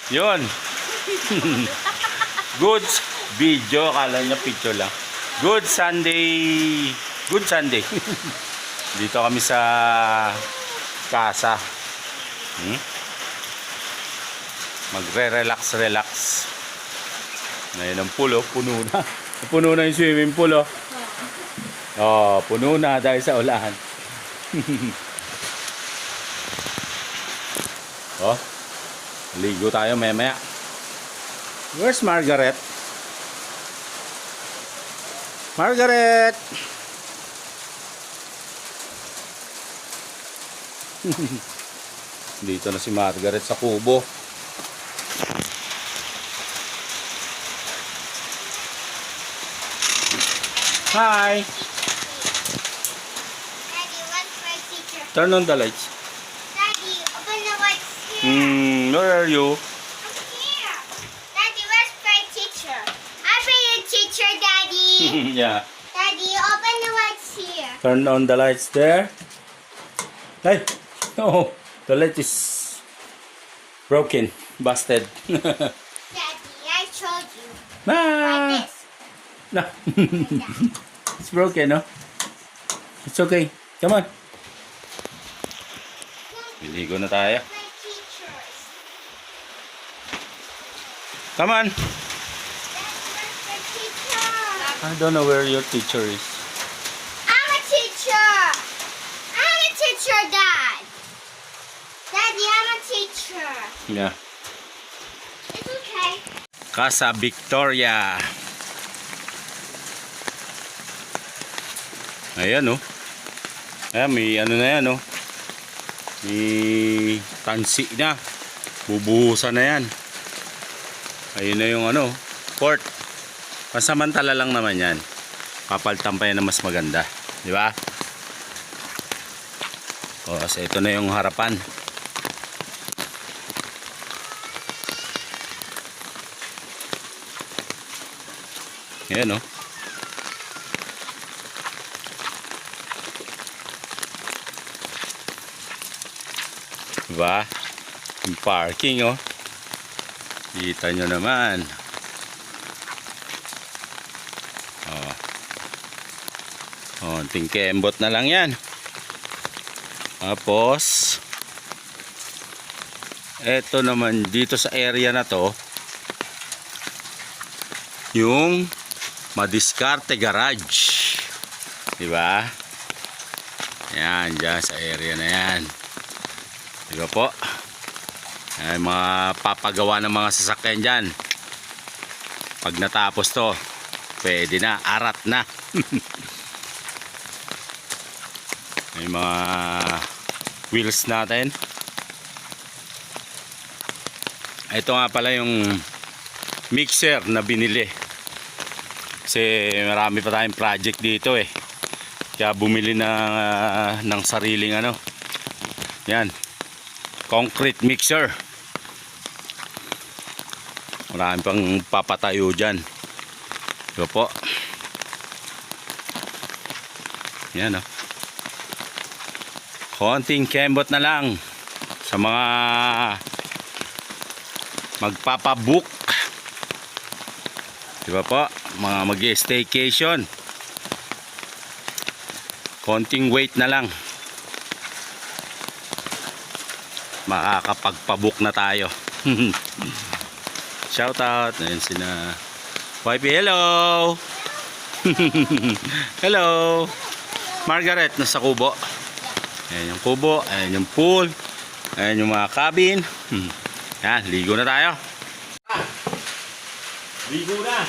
Yun. Good video. Akala niya picture lang. Good Sunday. Good Sunday. Dito kami sa casa. Magre-relax. Ngayon ang pool, puno na. Puno na yung swimming pool, oh. Oh, puno na dahil sa ulan. Oh, ligo tayo maya. Where's Margaret? Margaret! Dito na si Margaret sa kubo. Hi! Daddy, what's my teacher? Turn on the lights. Daddy, open the lights here. Where are you? I'm here. Daddy, where's my teacher? I'm your teacher, Daddy. Yeah. Daddy, open the lights here. Turn on the lights there. Hey! No! The light is broken. Busted. Daddy, I showed you. Ah! Like this. No. Like that. It's broken, no? It's okay. Come on. Biligo na tayo. My teachers. Come on. Daddy, where's my teacher? I don't know where your teacher is. I'm a teacher. I'm a teacher, Dad. Daddy, I'm a teacher. Yeah. It's okay. Casa Victoria. Ayan, oh. Ayan, may ano na yan, oh. May tansi na. Bubuhusan na yan. Ayun na yung ano, port. Pasamantala lang naman yan. Papalitan pa yan na mas maganda. Di ba? O, so ito na yung harapan. Ayan, oh. Diba? Yung parking, oh. Kita nyo naman. Oh. Oh, tingkembot na lang yan. Tapos eto naman dito sa area na to, yung madiskarte garage. Diba? Yan, dyan sa area na yan. Diba po? Ay, mga papagawa ng mga sasakyan dyan. Pag natapos to, pwede na, arat na. May mga wheels natin. Ito nga pala yung mixer na binili. Kasi marami pa tayong project dito eh. Kaya bumili na ng sariling ano. Yan. Concrete mixer. Marami pang papatayo dyan. Ito po. Yan, oh. Konting kembot na lang sa mga magpapabook. Diba po? Mga mag-staycation. Konting wait na lang. Makakapagpabook na tayo. Shout out. Ayan sina Wifey, hello. Hello Margaret, nasa kubo. Ayan yung kubo, ayan yung pool, ayan yung mga cabin. Ayan, ligo na tayo. Ligo na.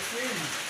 Queen.